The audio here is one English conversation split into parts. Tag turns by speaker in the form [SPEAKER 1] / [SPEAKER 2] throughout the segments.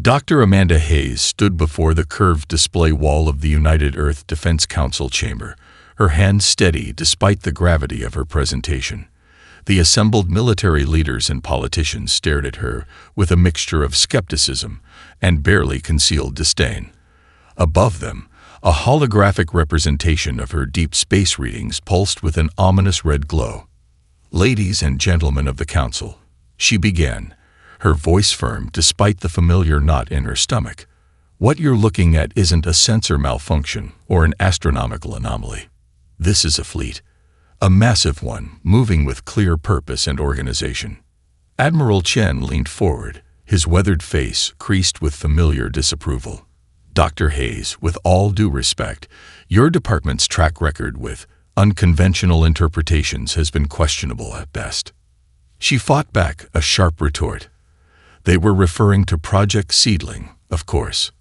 [SPEAKER 1] Dr. Amanda Hayes stood before the curved display wall of the United Earth Defense Council chamber, her hand steady despite the gravity of her presentation. The assembled military leaders and politicians stared at her with a mixture of skepticism and barely concealed disdain. Above them, a holographic representation of her deep space readings pulsed with an ominous red glow. "Ladies and gentlemen of the council," she began, her voice firm despite the familiar knot in her stomach. "What you're looking at isn't a sensor malfunction or an astronomical anomaly. This is a fleet, a massive one, moving with clear purpose and organization." Admiral Chen leaned forward, his weathered face creased with familiar disapproval. "Dr. Hayes, with all due respect, your department's track record with unconventional interpretations has been questionable at best." She fought back a sharp retort. They were referring to Project Seedling, of course.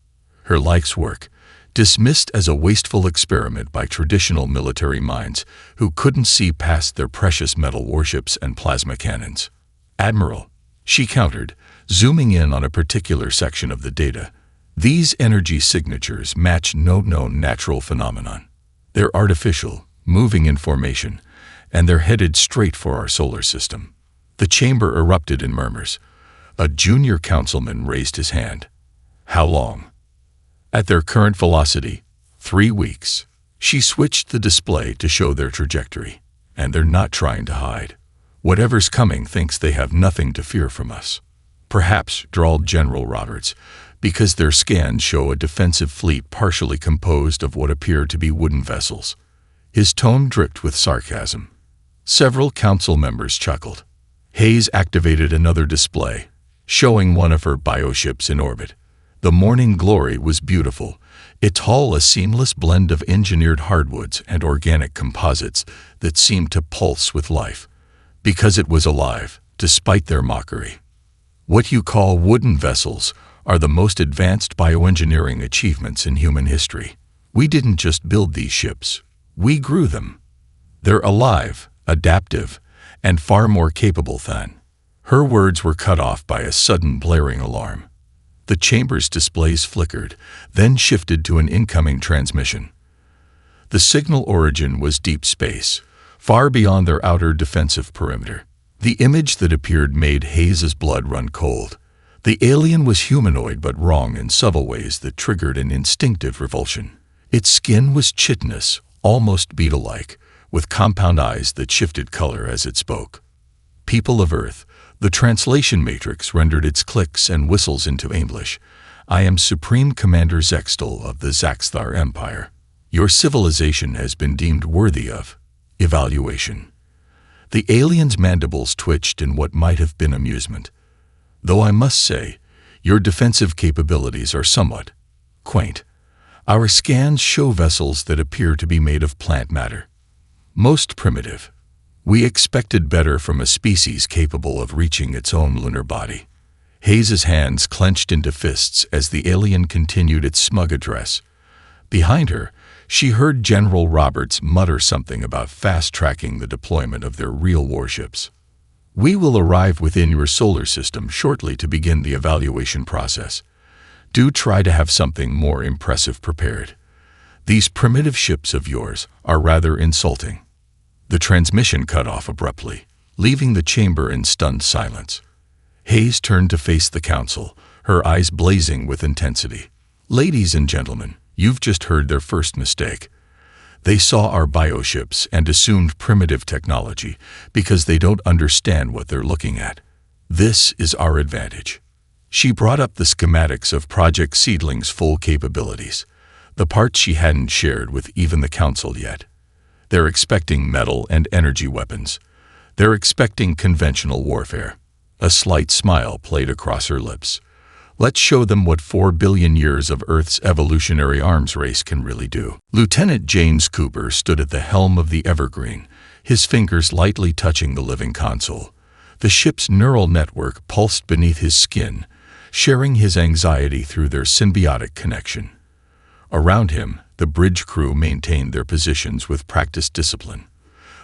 [SPEAKER 1] Her life's work, dismissed as a wasteful experiment by traditional military minds who couldn't see past their precious metal warships and plasma cannons. "Admiral," she countered, zooming in on a particular section of the data, "these energy signatures match no known natural phenomenon. They're artificial, moving in formation, and they're headed straight for our solar system." The chamber erupted in murmurs. A junior councilman raised his hand. "How long?" "At their current velocity, 3 weeks." She switched the display to show their trajectory. "And they're not trying to hide. Whatever's coming thinks they have nothing to fear from us." "Perhaps," drawled General Roberts, "because their scans show a defensive fleet partially composed of what appear to be wooden vessels." His tone dripped with sarcasm. Several council members chuckled. Hayes activated another display, showing one of her bioships in orbit. The Morning Glory was beautiful, its hull a seamless blend of engineered hardwoods and organic composites that seemed to pulse with life, because it was alive, despite their mockery. "What you call wooden vessels are the most advanced bioengineering achievements in human history. We didn't just build these ships, we grew them. They're alive, adaptive, and far more capable than." Her words were cut off by a sudden blaring alarm. The chamber's displays flickered, then shifted to an incoming transmission. The signal origin was deep space, far beyond their outer defensive perimeter. The image that appeared made Hayes's blood run cold. The alien was humanoid but wrong in subtle ways that triggered an instinctive revulsion. Its skin was chitinous, almost beetle-like, with compound eyes that shifted color as it spoke. "People of Earth," the translation matrix rendered its clicks and whistles into English. "I am Supreme Commander Zextal of the Zaxthar Empire. Your civilization has been deemed worthy of evaluation." The alien's mandibles twitched in what might have been amusement. "Though I must say, your defensive capabilities are somewhat quaint. Our scans show vessels that appear to be made of plant matter. Most primitive. We expected better from a species capable of reaching its own lunar body." Hayes's hands clenched into fists as the alien continued its smug address. Behind her, she heard General Roberts mutter something about fast-tracking the deployment of their real warships. "We will arrive within your solar system shortly to begin the evaluation process. Do try to have something more impressive prepared. These primitive ships of yours are rather insulting." The transmission cut off abruptly, leaving the chamber in stunned silence. Hayes turned to face the council, her eyes blazing with intensity. "Ladies and gentlemen, you've just heard their first mistake. They saw our bioships and assumed primitive technology because they don't understand what they're looking at. This is our advantage." She brought up the schematics of Project Seedling's full capabilities, the parts she hadn't shared with even the council yet. They're expecting metal and energy weapons. They're expecting conventional warfare. A slight smile played across her lips. "Let's show them what 4 billion years of Earth's evolutionary arms race can really do." Lieutenant James Cooper stood at the helm of the Evergreen, his fingers lightly touching the living console. The ship's neural network pulsed beneath his skin, sharing his anxiety through their symbiotic connection. Around him, the bridge crew maintained their positions with practiced discipline,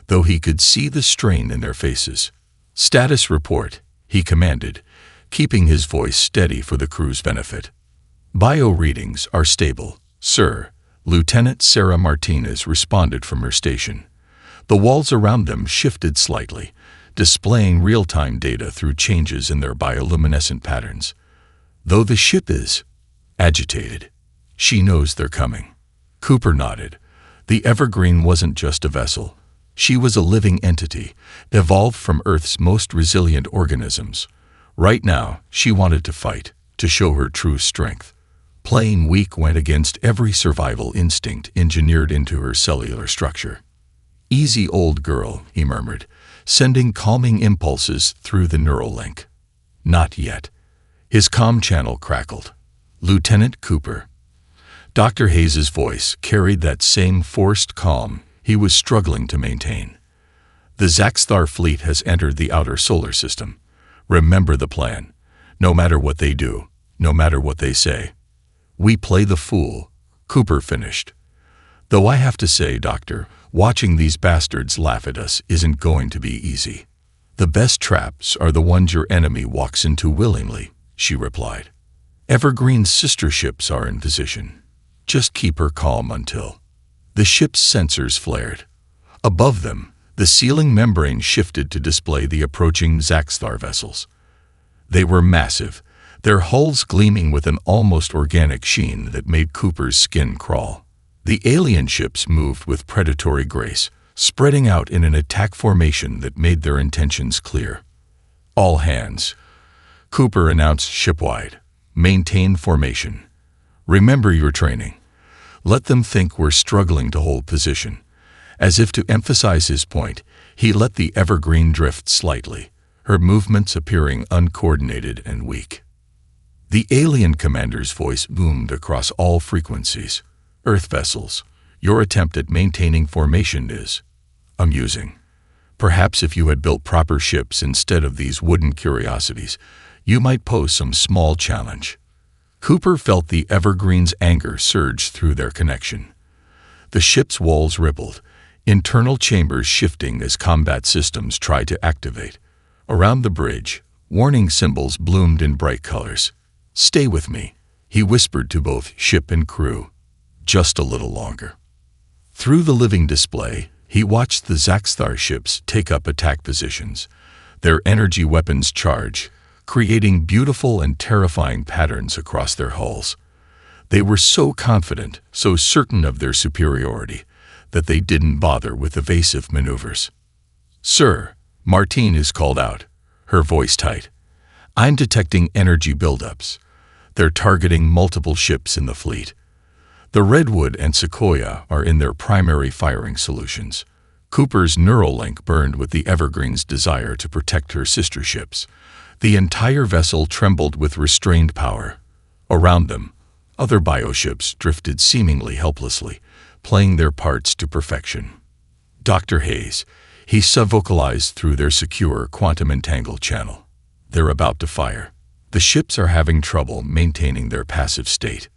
[SPEAKER 1] though he could see the strain in their faces. "Status report," he commanded, keeping his voice steady for the crew's benefit. "Bio readings are stable, sir," Lieutenant Sarah Martinez responded from her station. The walls around them shifted slightly, displaying real-time data through changes in their bioluminescent patterns. "Though the ship is agitated, she knows they're coming." Cooper nodded. The Evergreen wasn't just a vessel. She was a living entity, evolved from Earth's most resilient organisms. Right now, she wanted to fight, to show her true strength. Playing weak went against every survival instinct engineered into her cellular structure. "Easy, old girl," he murmured, sending calming impulses through the neural link. "Not yet." His comm channel crackled. "Lieutenant Cooper." Dr. Hayes's voice carried that same forced calm he was struggling to maintain. "The Zaxthar fleet has entered the outer solar system. Remember the plan. No matter what they do, no matter what they say. We play the fool," Cooper finished. "Though I have to say, Doctor, watching these bastards laugh at us isn't going to be easy." "The best traps are the ones your enemy walks into willingly," she replied. "Evergreen's sister ships are in position. Just keep her calm until—" The ship's sensors flared. Above them, the sealing membrane shifted to display the approaching Zaxthar vessels. They were massive, their hulls gleaming with an almost organic sheen that made Cooper's skin crawl. The alien ships moved with predatory grace, spreading out in an attack formation that made their intentions clear. "All hands," Cooper announced shipwide. "Maintain formation. Remember your training. Let them think we're struggling to hold position." As if to emphasize his point, he let the Evergreen drift slightly, her movements appearing uncoordinated and weak. The alien commander's voice boomed across all frequencies. "Earth vessels, your attempt at maintaining formation is amusing. Perhaps if you had built proper ships instead of these wooden curiosities, you might pose some small challenge." Cooper felt the Evergreen's anger surge through their connection. The ship's walls rippled, internal chambers shifting as combat systems tried to activate. Around the bridge, warning symbols bloomed in bright colors. "Stay with me," he whispered to both ship and crew. "Just a little longer." Through the living display, he watched the Zaxthar ships take up attack positions, their energy weapons charge, creating beautiful and terrifying patterns across their hulls. They were so confident, so certain of their superiority, that they didn't bother with evasive maneuvers. "Sir," Martinez called out, her voice tight. "I'm detecting energy buildups. They're targeting multiple ships in the fleet. The Redwood and Sequoia are in their primary firing solutions." Cooper's neural link burned with the Evergreen's desire to protect her sister ships. The entire vessel trembled with restrained power. Around them, other bioships drifted seemingly helplessly, playing their parts to perfection. "Dr. Hayes," he subvocalized through their secure quantum entangled channel. "They're about to fire. The ships are having trouble maintaining their passive state."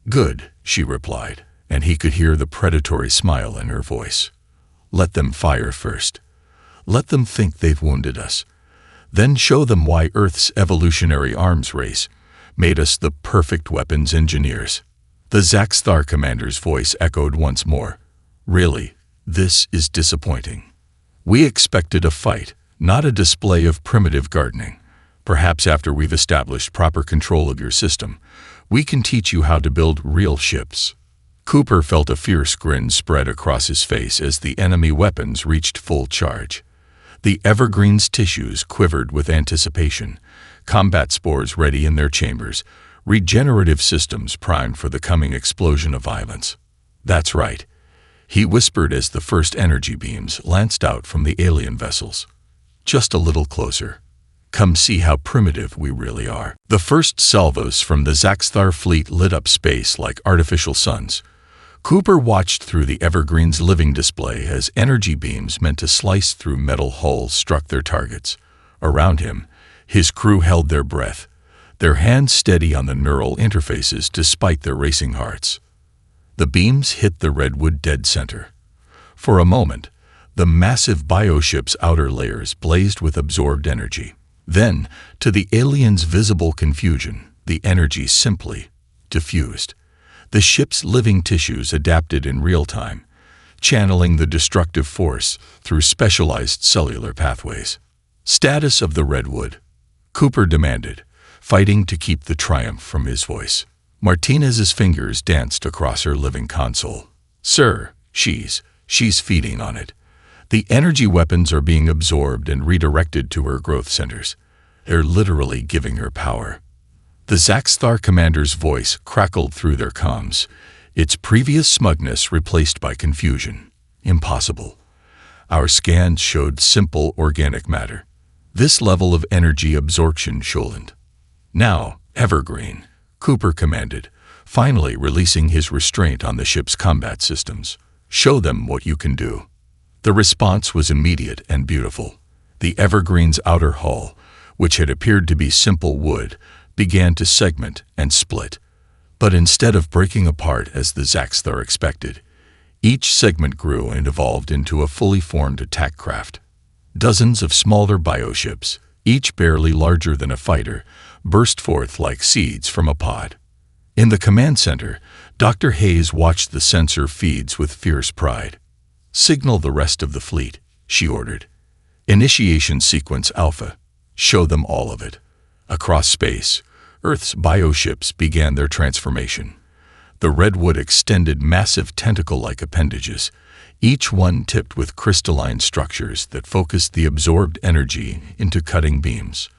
[SPEAKER 1] "Good," she replied, and he could hear the predatory smile in her voice. "Let them fire first. Let them think they've wounded us. Then show them why Earth's evolutionary arms race made us the perfect weapons engineers." The Zaxthar commander's voice echoed once more. "Really, this is disappointing. We expected a fight, not a display of primitive gardening. Perhaps after we've established proper control of your system, we can teach you how to build real ships." Cooper felt a fierce grin spread across his face as the enemy weapons reached full charge. The Evergreen's tissues quivered with anticipation, combat spores ready in their chambers, regenerative systems primed for the coming explosion of violence. "That's right," he whispered as the first energy beams lanced out from the alien vessels. "Just a little closer. Come see how primitive we really are." The first salvos from the Zaxthar fleet lit up space like artificial suns. Cooper watched through the Evergreen's living display as energy beams meant to slice through metal hulls struck their targets. Around him, his crew held their breath, their hands steady on the neural interfaces despite their racing hearts. The beams hit the Redwood dead center. For a moment, the massive bioship's outer layers blazed with absorbed energy. Then, to the aliens' visible confusion, the energy simply diffused. The ship's living tissues adapted in real time, channeling the destructive force through specialized cellular pathways. Status of the Redwood, Cooper demanded, fighting to keep the triumph from his voice. Martinez's fingers danced across her living console. Sir, she's feeding on it. The energy weapons are being absorbed and redirected to her growth centers. They're literally giving her power. The Zaxthar commander's voice crackled through their comms, its previous smugness replaced by confusion. Impossible. Our scans showed simple organic matter. This level of energy absorption shouldn't. Now, Evergreen, Cooper commanded, finally releasing his restraint on the ship's combat systems. Show them what you can do. The response was immediate and beautiful. The Evergreen's outer hull, which had appeared to be simple wood, began to segment and split. But instead of breaking apart as the Zaxthar expected, each segment grew and evolved into a fully formed attack craft. Dozens of smaller bioships, each barely larger than a fighter, burst forth like seeds from a pod. In the command center, Dr. Hayes watched the sensor feeds with fierce pride. Signal the rest of the fleet, she ordered. Initiation sequence Alpha. Show them all of it. Across space, Earth's bioships began their transformation. The Redwood extended massive tentacle-like appendages, each one tipped with crystalline structures that focused the absorbed energy into cutting beams.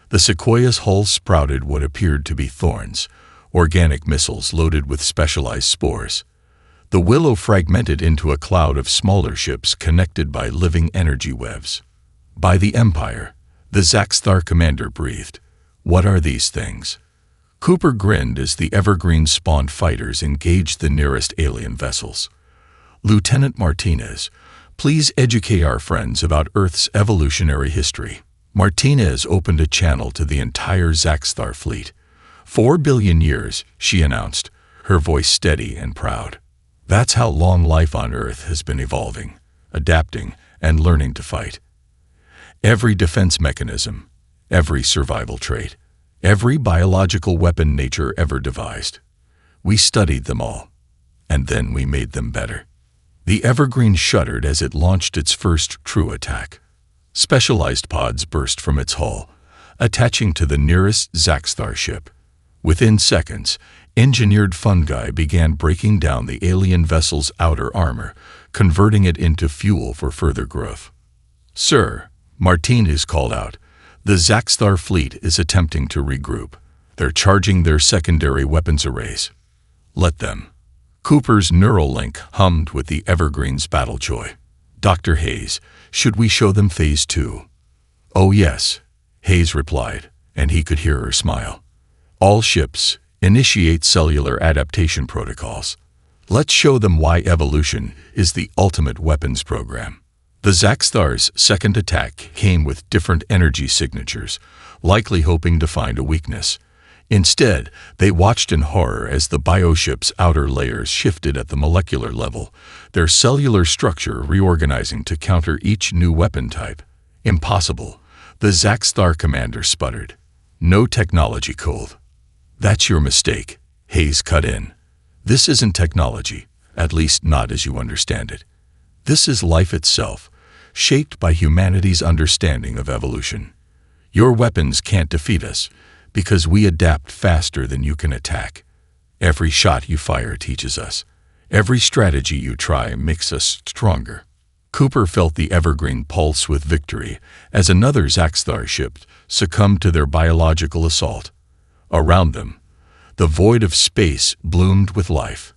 [SPEAKER 1] The Sequoia's hull sprouted what appeared to be thorns, organic missiles loaded with specialized spores. The Willow fragmented into a cloud of smaller ships connected by living energy webs. By the Empire, the Zaxthar commander breathed. What are these things? Cooper grinned as the Evergreen-spawned fighters engaged the nearest alien vessels. Lieutenant Martinez, please educate our friends about Earth's evolutionary history. Martinez opened a channel to the entire Zaxthar fleet. 4 billion years, she announced, her voice steady and proud. That's how long life on Earth has been evolving, adapting, and learning to fight. Every defense mechanism, every survival trait, every biological weapon nature ever devised. We studied them all, and then we made them better. The Evergreen shuddered as it launched its first true attack. Specialized pods burst from its hull, attaching to the nearest Zaxthar ship. Within seconds, engineered fungi began breaking down the alien vessel's outer armor, converting it into fuel for further growth. Sir, Martinez called out, the Zaxthar fleet is attempting to regroup. They're charging their secondary weapons arrays. Let them. Cooper's neural link hummed with the Evergreen's battle joy. Dr. Hayes, should we show them Phase 2? Oh yes, Hayes replied, and he could hear her smile. All ships, initiate cellular adaptation protocols. Let's show them why evolution is the ultimate weapons program. The Zaxthar's second attack came with different energy signatures, likely hoping to find a weakness. Instead, they watched in horror as the bioship's outer layers shifted at the molecular level, their cellular structure reorganizing to counter each new weapon type. Impossible, the Zaxthar commander sputtered. No technology cold. That's your mistake, Hayes cut in. This isn't technology, at least not as you understand it. This is life itself, shaped by humanity's understanding of evolution. Your weapons can't defeat us, because we adapt faster than you can attack. Every shot you fire teaches us. Every strategy you try makes us stronger. Cooper felt the Evergreen pulse with victory as another Zaxthar ship succumbed to their biological assault. Around them, the void of space bloomed with life.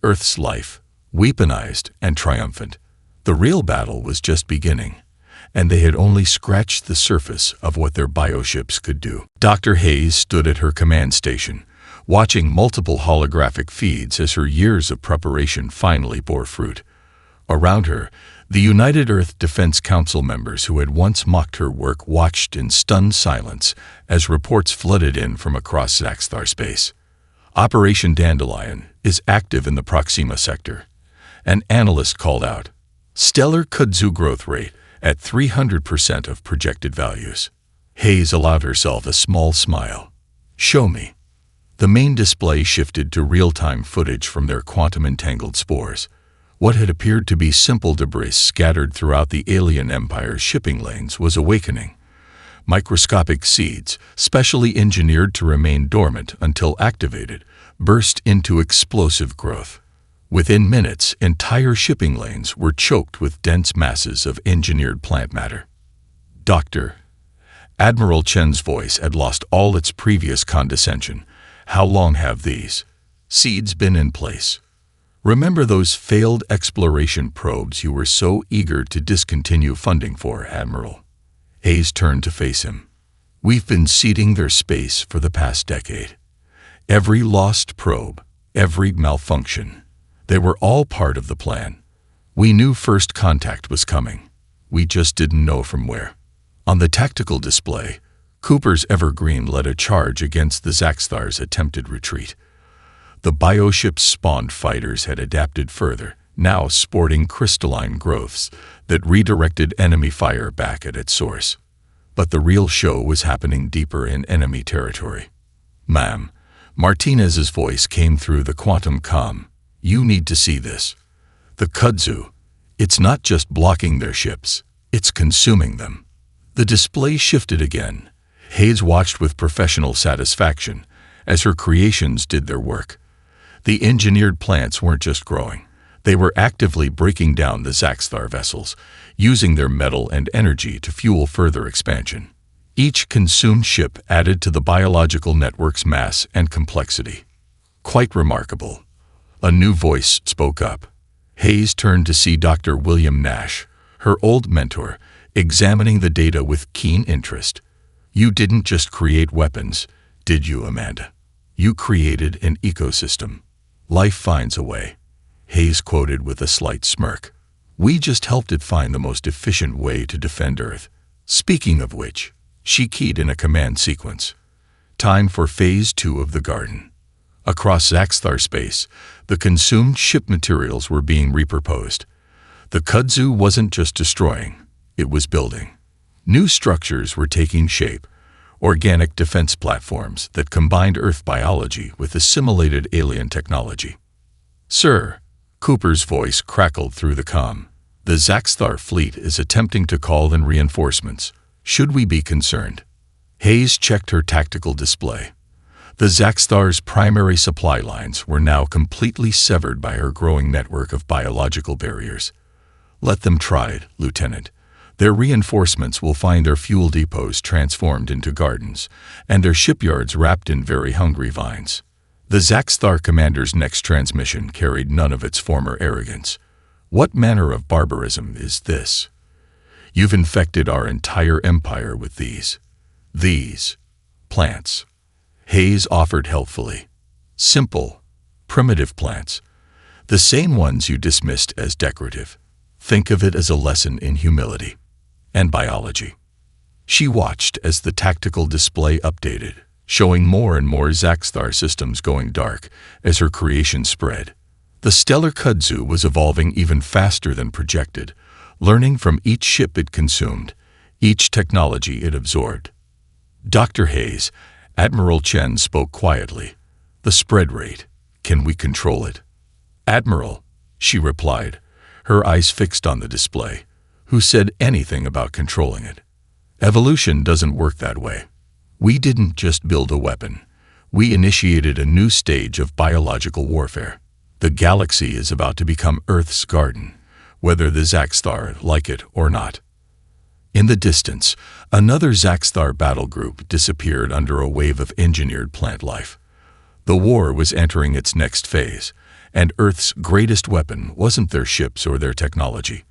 [SPEAKER 1] Earth's life, weaponized and triumphant. The real battle was just beginning, and they had only scratched the surface of what their bioships could do. Dr. Hayes stood at her command station, watching multiple holographic feeds as her years of preparation finally bore fruit. Around her, the United Earth Defense Council members who had once mocked her work watched in stunned silence as reports flooded in from across Zaxthar space. Operation Dandelion is active in the Proxima sector. An analyst called out, stellar kudzu growth rate at 300% of projected values. Hayes allowed herself a small smile. "Show me." The main display shifted to real-time footage from their quantum-entangled spores. What had appeared to be simple debris scattered throughout the alien empire's shipping lanes was awakening. Microscopic seeds, specially engineered to remain dormant until activated, burst into explosive growth. Within minutes, entire shipping lanes were choked with dense masses of engineered plant matter. "Doctor," Admiral Chen's voice had lost all its previous condescension. "How long have these seeds been in place? Remember those failed exploration probes you were so eager to discontinue funding for, Admiral?" Hayes turned to face him. "We've been seeding their space for the past decade. Every lost probe, every malfunction, they were all part of the plan. We knew first contact was coming. We just didn't know from where." On the tactical display, Cooper's Evergreen led a charge against the Zaxxtar's attempted retreat. The bioships spawned fighters had adapted further, now sporting crystalline growths that redirected enemy fire back at its source. But the real show was happening deeper in enemy territory. "Ma'am," Martinez's voice came through the quantum comm, "you need to see this. The kudzu, it's not just blocking their ships, it's consuming them." The display shifted again. Hayes watched with professional satisfaction as her creations did their work. The engineered plants weren't just growing. They were actively breaking down the Zaxxtar vessels, using their metal and energy to fuel further expansion. Each consumed ship added to the biological network's mass and complexity. "Quite remarkable." A new voice spoke up. Hayes turned to see Dr. William Nash, her old mentor, examining the data with keen interest. "You didn't just create weapons, did you, Amanda? You created an ecosystem. Life finds a way," Hayes quoted with a slight smirk. "We just helped it find the most efficient way to defend Earth. Speaking of which," she keyed in a command sequence. "Time for Phase 2 of the garden." Across Zaxxtar space, the consumed ship materials were being repurposed. The kudzu wasn't just destroying, it was building. New structures were taking shape, organic defense platforms that combined Earth biology with assimilated alien technology. "Sir," Cooper's voice crackled through the comm, "the Zaxxtar fleet is attempting to call in reinforcements. Should we be concerned?" Hayes checked her tactical display. The Zaxxtar's primary supply lines were now completely severed by her growing network of biological barriers. "Let them try it, Lieutenant. Their reinforcements will find their fuel depots transformed into gardens, and their shipyards wrapped in very hungry vines." The Zaxxtar commander's next transmission carried none of its former arrogance. "What manner of barbarism is this? You've infected our entire empire with these plants." Hayes offered helpfully. "Simple, primitive plants. The same ones you dismissed as decorative. Think of it as a lesson in humility and biology." She watched as the tactical display updated, showing more and more Zaxxtar systems going dark as her creation spread. The stellar kudzu was evolving even faster than projected, learning from each ship it consumed, each technology it absorbed. "Dr. Hayes," Admiral Chen spoke quietly, "the spread rate, can we control it?" "Admiral," she replied, her eyes fixed on the display, "who said anything about controlling it? Evolution doesn't work that way. We didn't just build a weapon. We initiated a new stage of biological warfare. The galaxy is about to become Earth's garden, whether the Zaxxtar like it or not." In the distance, another Zaxxtar battle group disappeared under a wave of engineered plant life. The war was entering its next phase, and Earth's greatest weapon wasn't their ships or their technology.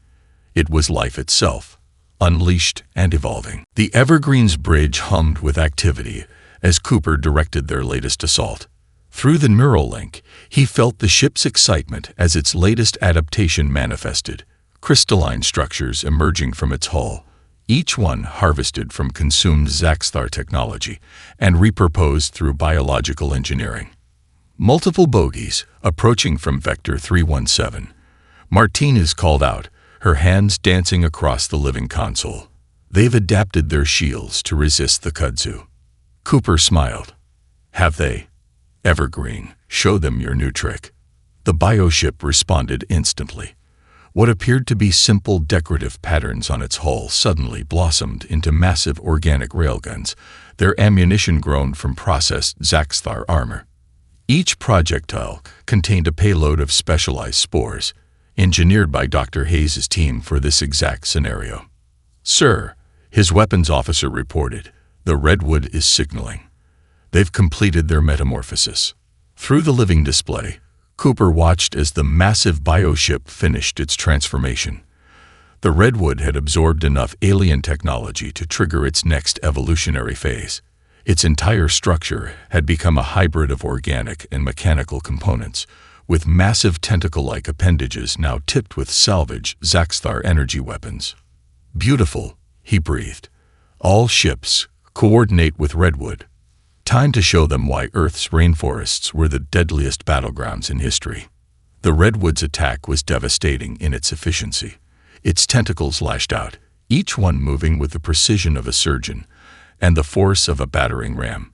[SPEAKER 1] It was life itself, unleashed and evolving. The Evergreen's bridge hummed with activity as Cooper directed their latest assault. Through the neural link, he felt the ship's excitement as its latest adaptation manifested, crystalline structures emerging from its hull, each one harvested from consumed Zaxxtar technology and repurposed through biological engineering. Multiple bogies approaching from Vector 317. Martinez called out, her hands dancing across the living console. They've adapted their shields to resist the kudzu. Cooper smiled. Have they? Evergreen, show them your new trick. The bioship responded instantly. What appeared to be simple decorative patterns on its hull suddenly blossomed into massive organic railguns, their ammunition grown from processed Zaxthar armor. Each projectile contained a payload of specialized spores, engineered by Dr. Hayes' team for this exact scenario. Sir, his weapons officer reported, the Redwood is signaling. They've completed their metamorphosis. Through the living display, Cooper watched as the massive bioship finished its transformation. The Redwood had absorbed enough alien technology to trigger its next evolutionary phase. Its entire structure had become a hybrid of organic and mechanical components, with massive tentacle-like appendages now tipped with salvage Zaxthar energy weapons. Beautiful, he breathed. All ships, coordinate with Redwood. Time to show them why Earth's rainforests were the deadliest battlegrounds in history. The Redwood's attack was devastating in its efficiency. Its tentacles lashed out, each one moving with the precision of a surgeon and the force of a battering ram.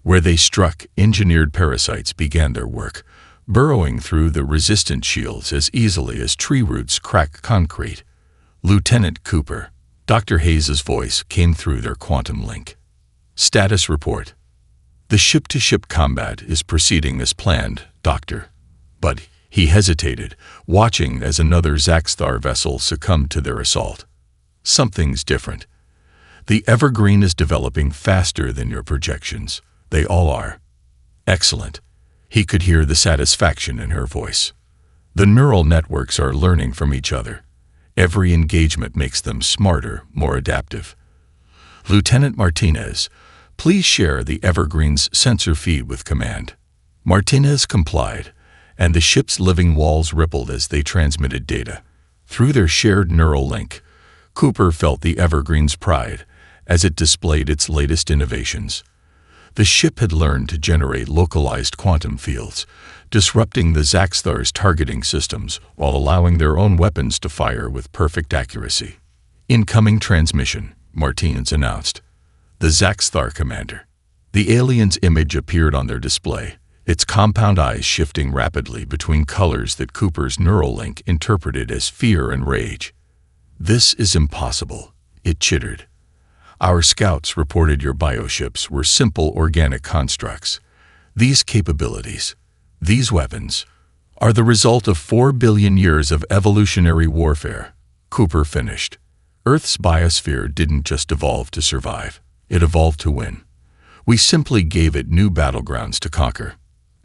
[SPEAKER 1] Where they struck, engineered parasites began their work, burrowing through the resistant shields as easily as tree roots crack concrete. Lieutenant Cooper, Dr. Hayes' voice came through their quantum link. Status report. The ship-to-ship combat is proceeding as planned, Doctor. But he hesitated, watching as another Zaxthar vessel succumbed to their assault. Something's different. The Evergreen is developing faster than your projections. They all are. Excellent. He could hear the satisfaction in her voice. The neural networks are learning from each other. Every engagement makes them smarter, more adaptive. Lieutenant Martinez, please share the Evergreen's sensor feed with command. Martinez complied, and the ship's living walls rippled as they transmitted data. Through their shared neural link, Cooper felt the Evergreen's pride as it displayed its latest innovations. The ship had learned to generate localized quantum fields, disrupting the Zaxthar's targeting systems while allowing their own weapons to fire with perfect accuracy. Incoming transmission, Martinez announced. The Zaxthar commander. The alien's image appeared on their display, its compound eyes shifting rapidly between colors that Cooper's neural link interpreted as fear and rage. This is impossible, it chittered. Our scouts reported your bioships were simple organic constructs. These capabilities, these weapons, are the result of 4 billion years of evolutionary warfare, Cooper finished. Earth's biosphere didn't just evolve to survive. It evolved to win. We simply gave it new battlegrounds to conquer.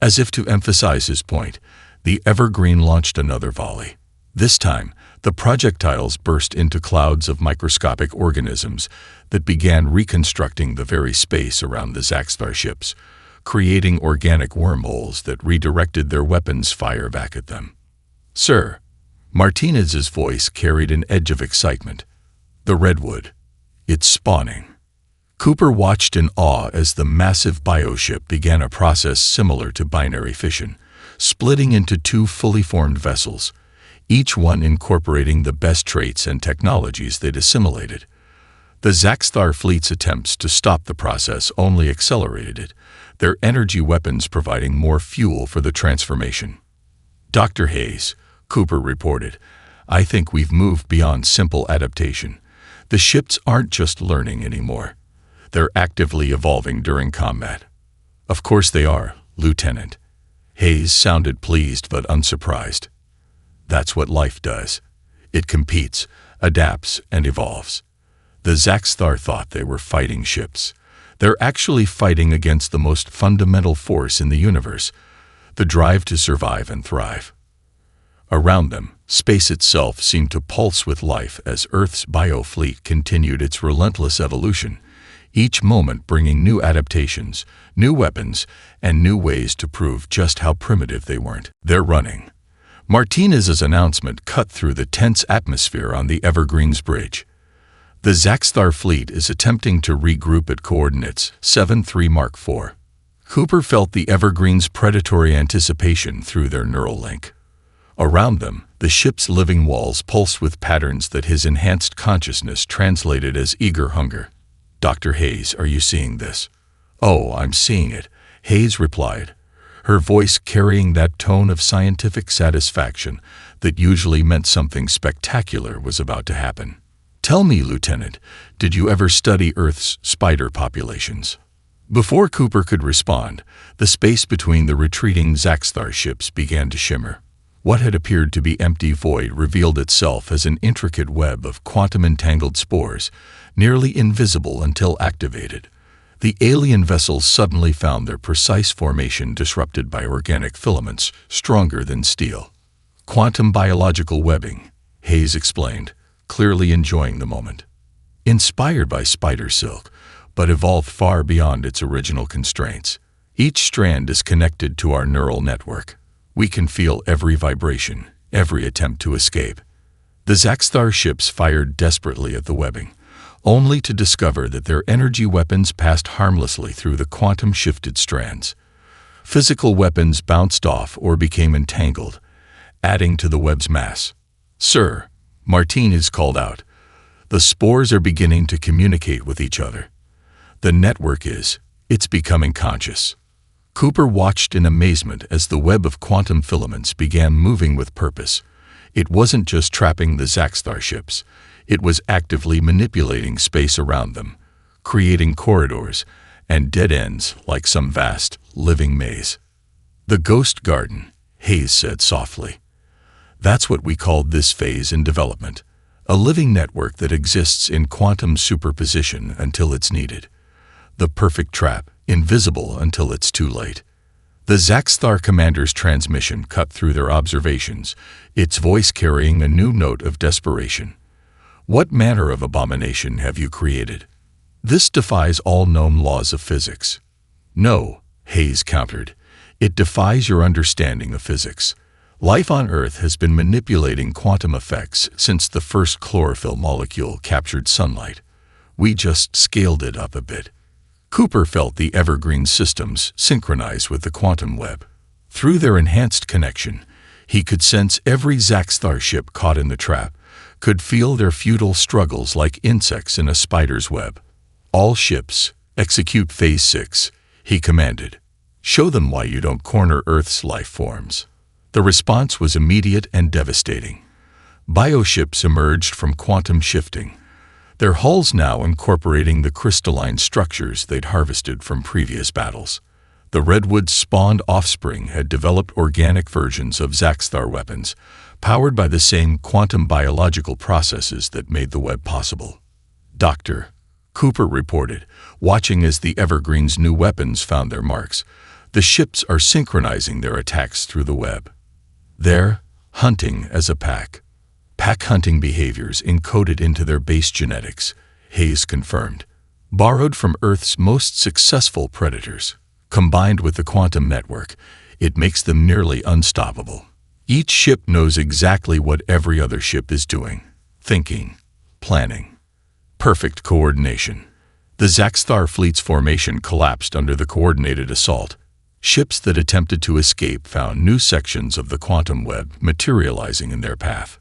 [SPEAKER 1] As if to emphasize his point, the Evergreen launched another volley. This time, the projectiles burst into clouds of microscopic organisms that began reconstructing the very space around the Zaxthar ships, creating organic wormholes that redirected their weapons' fire back at them. Sir, Martinez's voice carried an edge of excitement. The Redwood. It's spawning. Cooper watched in awe as the massive bioship began a process similar to binary fission, splitting into 2 fully formed vessels, each one incorporating the best traits and technologies they'd assimilated. The Zaxthar fleet's attempts to stop the process only accelerated it, their energy weapons providing more fuel for the transformation. Dr. Hayes, Cooper reported, I think we've moved beyond simple adaptation. The ships aren't just learning anymore. They're actively evolving during combat. Of course they are, Lieutenant. Hayes sounded pleased but unsurprised. That's what life does. It competes, adapts, and evolves. The Zaxthar thought they were fighting ships. They're actually fighting against the most fundamental force in the universe, the drive to survive and thrive. Around them, space itself seemed to pulse with life as Earth's biofleet continued its relentless evolution, each moment bringing new adaptations, new weapons, and new ways to prove just how primitive they weren't. They're running. Martinez's announcement cut through the tense atmosphere on the Evergreen's bridge. The Zaxthar fleet is attempting to regroup at coordinates 7-3 Mark IV. Cooper felt the Evergreen's predatory anticipation through their neural link. Around them, The ship's living walls pulsed with patterns that his enhanced consciousness translated as eager hunger. "Dr. Hayes, are you seeing this?" "Oh, I'm seeing it," Hayes replied, her voice carrying that tone of scientific satisfaction that usually meant something spectacular was about to happen. "Tell me, Lieutenant, did you ever study Earth's spider populations?" Before Cooper could respond, the space between the retreating Zaxthar ships began to shimmer. What had appeared to be empty void revealed itself as an intricate web of quantum-entangled spores, nearly invisible until activated. The alien vessels suddenly found their precise formation disrupted by organic filaments stronger than steel. "Quantum biological webbing," Hayes explained, clearly enjoying the moment. "Inspired by spider silk, but evolved far beyond its original constraints. Each strand is connected to our neural network. We can feel every vibration, every attempt to escape." The Zaxthar ships fired desperately at the webbing, only to discover that their energy weapons passed harmlessly through the quantum-shifted strands. Physical weapons bounced off or became entangled, adding to the web's mass. "Sir," Martinez called out, "the spores are beginning to communicate with each other. The network it's becoming conscious." Cooper watched in amazement as the web of quantum filaments began moving with purpose. It wasn't just trapping the Zaxthar ships. It was actively manipulating space around them, creating corridors and dead ends like some vast, living maze. "The Ghost Garden," Hayes said softly. "That's what we called this phase in development. A living network that exists in quantum superposition until it's needed. The perfect trap, invisible until it's too late." The Zaxthar commander's transmission cut through their observations, its voice carrying a new note of desperation. "What manner of abomination have you created? This defies all known laws of physics." "No," Hayes countered. "It defies your understanding of physics. Life on Earth has been manipulating quantum effects since the first chlorophyll molecule captured sunlight. We just scaled it up a bit." Cooper felt the evergreen systems synchronize with the quantum web. Through their enhanced connection, he could sense every Zaxthar ship caught in the trap, could feel their futile struggles like insects in a spider's web. "All ships, execute Phase 6, he commanded. "Show them why you don't corner Earth's life forms." The response was immediate and devastating. Bioships emerged from quantum shifting, their hulls now incorporating the crystalline structures they'd harvested from previous battles. The Redwoods' spawned offspring had developed organic versions of Zaxthar weapons, powered by the same quantum biological processes that made the web possible. "Doctor," Cooper reported, watching as the Evergreen's new weapons found their marks. "The ships are synchronizing their attacks through the web. They're hunting as a pack. Pack hunting behaviors encoded into their base genetics," Hayes confirmed. "Borrowed from Earth's most successful predators. Combined with the quantum network, it makes them nearly unstoppable. Each ship knows exactly what every other ship is doing, thinking, planning. Perfect coordination." The Zaxthar fleet's formation collapsed under the coordinated assault. Ships that attempted to escape found new sections of the quantum web materializing in their path.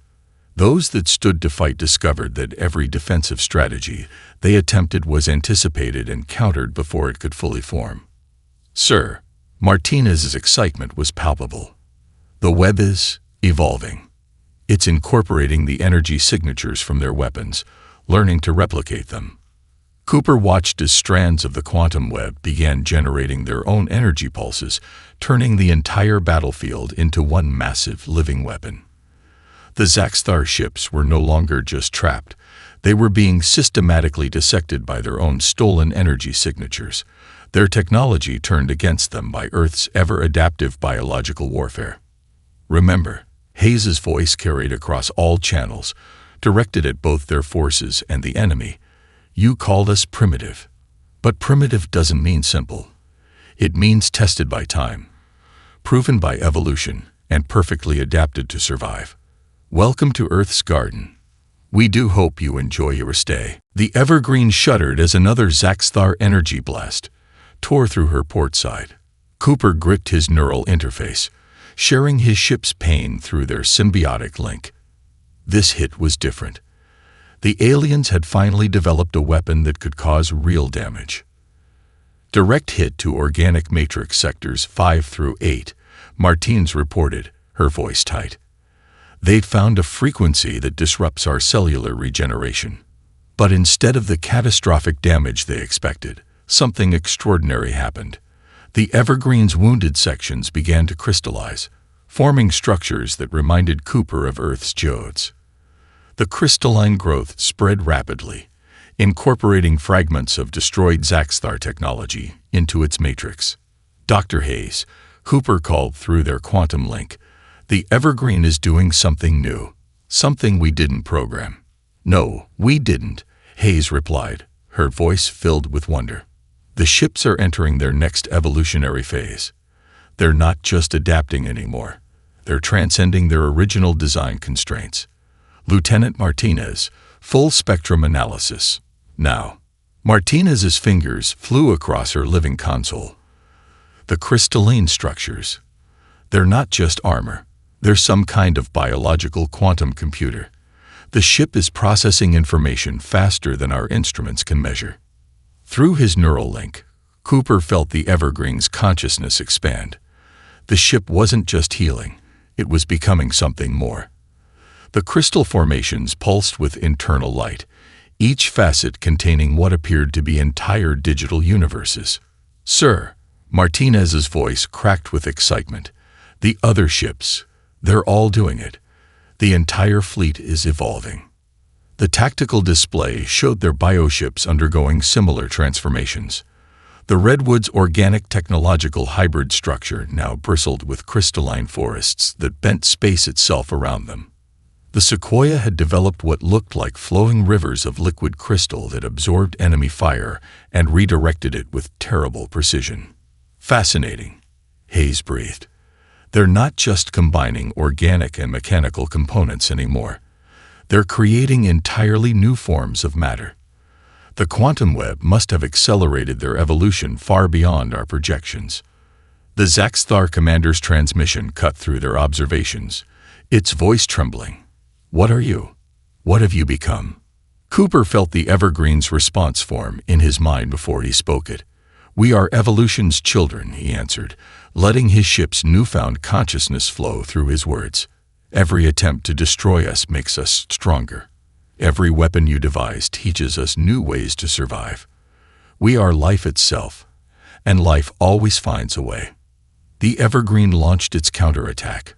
[SPEAKER 1] Those that stood to fight discovered that every defensive strategy they attempted was anticipated and countered before it could fully form. "Sir," Martinez's excitement was palpable. "The web is evolving. It's incorporating the energy signatures from their weapons, learning to replicate them." Cooper watched as strands of the quantum web began generating their own energy pulses, turning the entire battlefield into one massive living weapon. The Zaxthar ships were no longer just trapped. They were being systematically dissected by their own stolen energy signatures, their technology turned against them by Earth's ever-adaptive biological warfare. "Remember," Hayes's voice carried across all channels, directed at both their forces and the enemy, "you called us primitive. But primitive doesn't mean simple. It means tested by time, proven by evolution, and perfectly adapted to survive. Welcome to Earth's garden. We do hope you enjoy your stay." The Evergreen shuddered as another Zaxthar energy blast tore through her port side. Cooper gripped his neural interface, sharing his ship's pain through their symbiotic link. This hit was different. The aliens had finally developed a weapon that could cause real damage. Direct hit to organic matrix sectors 5 through 8, Martins reported, her voice tight. They'd found a frequency that disrupts our cellular regeneration. But instead of the catastrophic damage they expected, something extraordinary happened. The Evergreen's wounded sections began to crystallize, forming structures that reminded Cooper of Earth's geodes. The crystalline growth spread rapidly, incorporating fragments of destroyed Zaxthar technology into its matrix. Dr. Hayes, Cooper called through their quantum link, the Evergreen is doing something new, something we didn't program. No, we didn't, Hayes replied, her voice filled with wonder. The ships are entering their next evolutionary phase. They're not just adapting anymore. They're transcending their original design constraints. Lieutenant Martinez, full spectrum analysis. Now, Martinez's fingers flew across her living console. The crystalline structures. They're not just armor. They're some kind of biological quantum computer. The ship is processing information faster than our instruments can measure. Through his neural link, Cooper felt the Evergreen's consciousness expand. The ship wasn't just healing. It was becoming something more. The crystal formations pulsed with internal light, each facet containing what appeared to be entire digital universes. Sir, Martinez's voice cracked with excitement. The other ships, they're all doing it. The entire fleet is evolving. The tactical display showed their bioships undergoing similar transformations. The Redwood's organic technological hybrid structure now bristled with crystalline forests that bent space itself around them. The Sequoia had developed what looked like flowing rivers of liquid crystal that absorbed enemy fire and redirected it with terrible precision. Fascinating, Hayes breathed. They're not just combining organic and mechanical components anymore. They're creating entirely new forms of matter. The quantum web must have accelerated their evolution far beyond our projections. The Zaxthar commander's transmission cut through their observations, its voice trembling. What are you? What have you become? Cooper felt the Evergreen's response form in his mind before he spoke it. We are evolution's children, he answered, letting his ship's newfound consciousness flow through his words. Every attempt to destroy us makes us stronger. Every weapon you devise teaches us new ways to survive. We are life itself, and life always finds a way. The Evergreen launched its counterattack,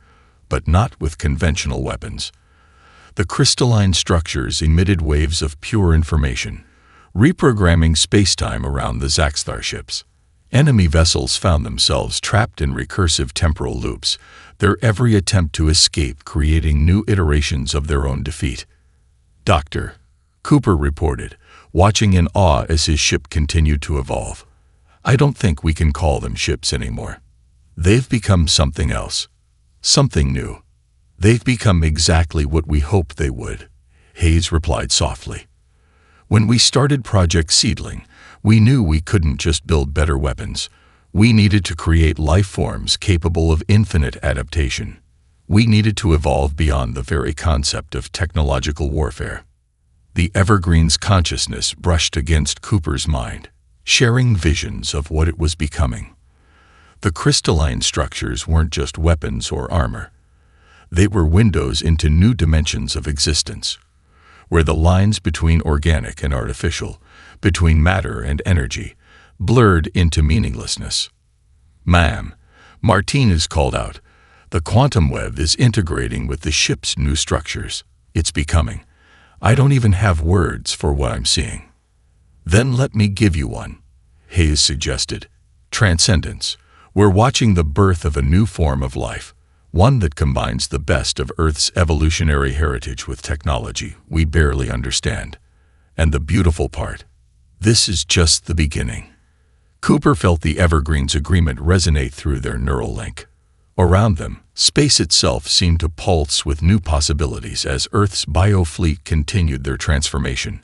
[SPEAKER 1] but not with conventional weapons. The crystalline structures emitted waves of pure information, reprogramming spacetime around the Zaxthar ships. Enemy vessels found themselves trapped in recursive temporal loops, their every attempt to escape creating new iterations of their own defeat. Dr. Cooper reported, watching in awe as his ship continued to evolve. I don't think we can call them ships anymore. They've become something else, something new. They've become exactly what we hoped they would, Hayes replied softly. When we started Project Seedling, we knew we couldn't just build better weapons. We needed to create life forms capable of infinite adaptation. We needed to evolve beyond the very concept of technological warfare. The Evergreen's consciousness brushed against Cooper's mind, sharing visions of what it was becoming. The crystalline structures weren't just weapons or armor. They were windows into new dimensions of existence, where the lines between organic and artificial, between matter and energy, blurred into meaninglessness. Ma'am, Martinez called out, the quantum web is integrating with the ship's new structures. It's becoming. I don't even have words for what I'm seeing. Then let me give you one, Hayes suggested. Transcendence. We're watching the birth of a new form of life, one that combines the best of Earth's evolutionary heritage with technology we barely understand. And the beautiful part, this is just the beginning. Cooper felt the Evergreen's agreement resonate through their neural link. Around them, space itself seemed to pulse with new possibilities as Earth's biofleet continued their transformation,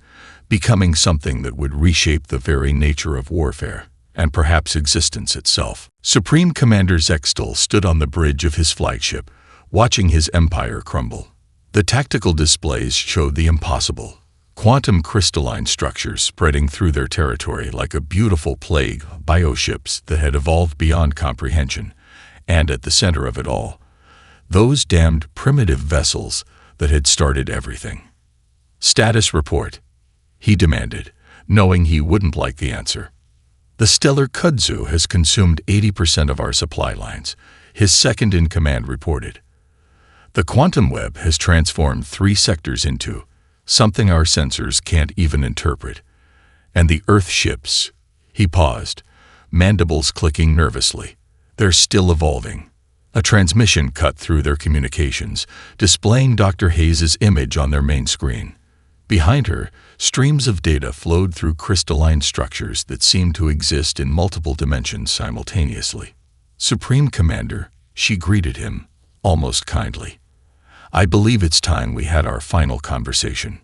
[SPEAKER 1] becoming something that would reshape the very nature of warfare. and perhaps existence itself. Supreme Commander Zextal stood on the bridge of his flagship, watching his empire crumble. The tactical displays showed the impossible. Quantum crystalline structures spreading through their territory like a beautiful plague, bioships that had evolved beyond comprehension, and at the center of it all, those damned primitive vessels that had started everything. "Status report," he demanded, knowing he wouldn't like the answer. "The stellar kudzu has consumed 80% of our supply lines," his second-in-command reported. "The quantum web has transformed 3 sectors into something our sensors can't even interpret. And the Earth ships," he paused, mandibles clicking nervously, "they're still evolving." A transmission cut through their communications, displaying Dr. Hayes's image on their main screen. Behind her, streams of data flowed through crystalline structures that seemed to exist in multiple dimensions simultaneously. "Supreme Commander," she greeted him, almost kindly. "I believe it's time we had our final conversation."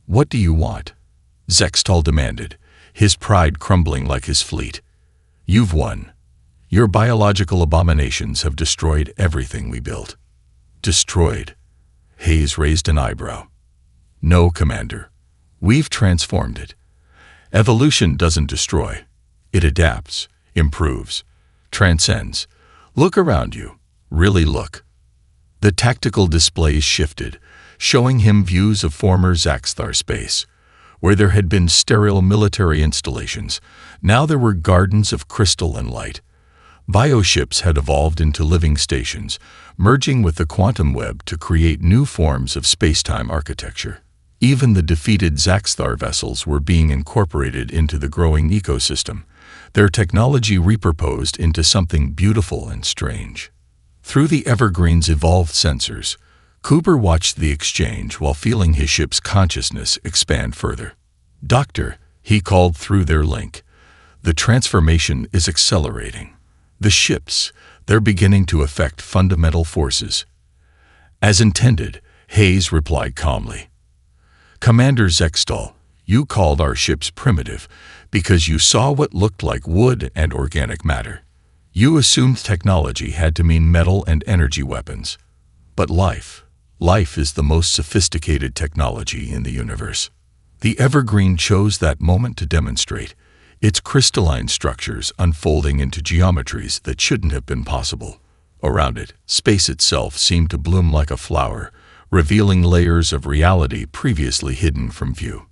[SPEAKER 1] "What do you want?" Zextal demanded, his pride crumbling like his fleet. "You've won. Your biological abominations have destroyed everything we built." "Destroyed?" Hayes raised an eyebrow. "No, Commander. We've transformed it. Evolution doesn't destroy. It adapts, improves, transcends. Look around you. Really look." The tactical displays shifted, showing him views of former Zaxthar space. Where there had been sterile military installations, now there were gardens of crystal and light. Bioships had evolved into living stations, merging with the quantum web to create new forms of space-time architecture. Even the defeated Zaxthar vessels were being incorporated into the growing ecosystem, their technology repurposed into something beautiful and strange. Through the Evergreen's evolved sensors, Cooper watched the exchange while feeling his ship's consciousness expand further. "Doctor," he called through their link, "the transformation is accelerating. The ships, they're beginning to affect fundamental forces." "As intended," Hayes replied calmly. "Commander Zextal, you called our ships primitive because you saw what looked like wood and organic matter. You assumed technology had to mean metal and energy weapons. But life is the most sophisticated technology in the universe." The Evergreen chose that moment to demonstrate, its crystalline structures unfolding into geometries that shouldn't have been possible. Around it, space itself seemed to bloom like a flower, revealing layers of reality previously hidden from view.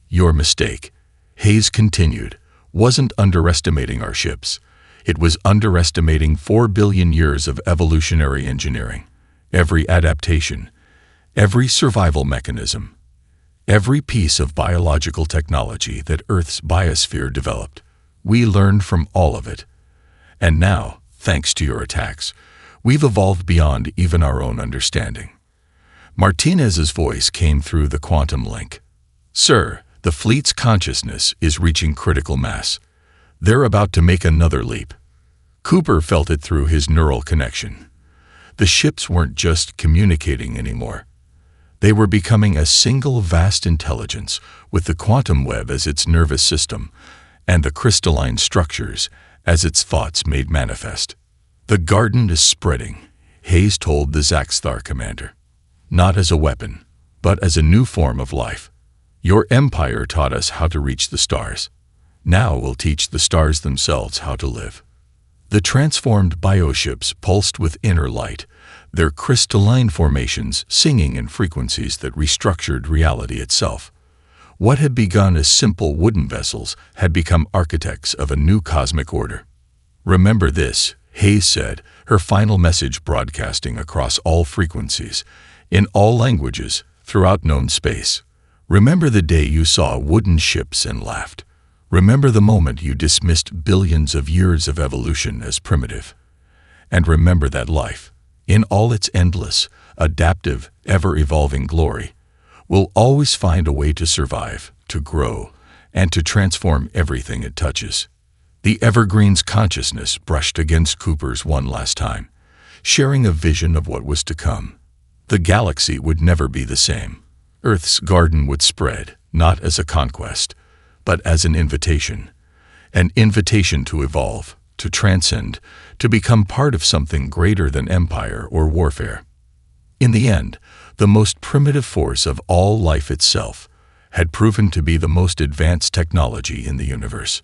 [SPEAKER 1] "Your mistake," Hayes continued, "wasn't underestimating our ships. It was underestimating 4 billion years of evolutionary engineering. Every adaptation, every survival mechanism, every piece of biological technology that Earth's biosphere developed. We learned from all of it. And now, thanks to your attacks, we've evolved beyond even our own understanding." Martinez's voice came through the quantum link. "Sir, the fleet's consciousness is reaching critical mass. They're about to make another leap." Cooper felt it through his neural connection. The ships weren't just communicating anymore. They were becoming a single vast intelligence, with the quantum web as its nervous system, and the crystalline structures as its thoughts made manifest. "The garden is spreading," Hayes told the Zaxthar commander. "Not as a weapon, but as a new form of life. Your empire taught us how to reach the stars. Now we'll teach the stars themselves how to live." The transformed bioships pulsed with inner light, their crystalline formations singing in frequencies that restructured reality itself. What had begun as simple wooden vessels had become architects of a new cosmic order. "Remember this," Hayes said, her final message broadcasting across all frequencies, in all languages, throughout known space. "Remember the day you saw wooden ships and laughed. Remember the moment you dismissed billions of years of evolution as primitive. And remember that life, in all its endless, adaptive, ever-evolving glory, will always find a way to survive, to grow, and to transform everything it touches." The Evergreen's consciousness brushed against Cooper's one last time, sharing a vision of what was to come. The galaxy would never be the same. Earth's garden would spread, not as a conquest, but as an invitation. an invitation to evolve, to transcend, to become part of something greater than empire or warfare. In the end, the most primitive force of all life itself had proven to be the most advanced technology in the universe.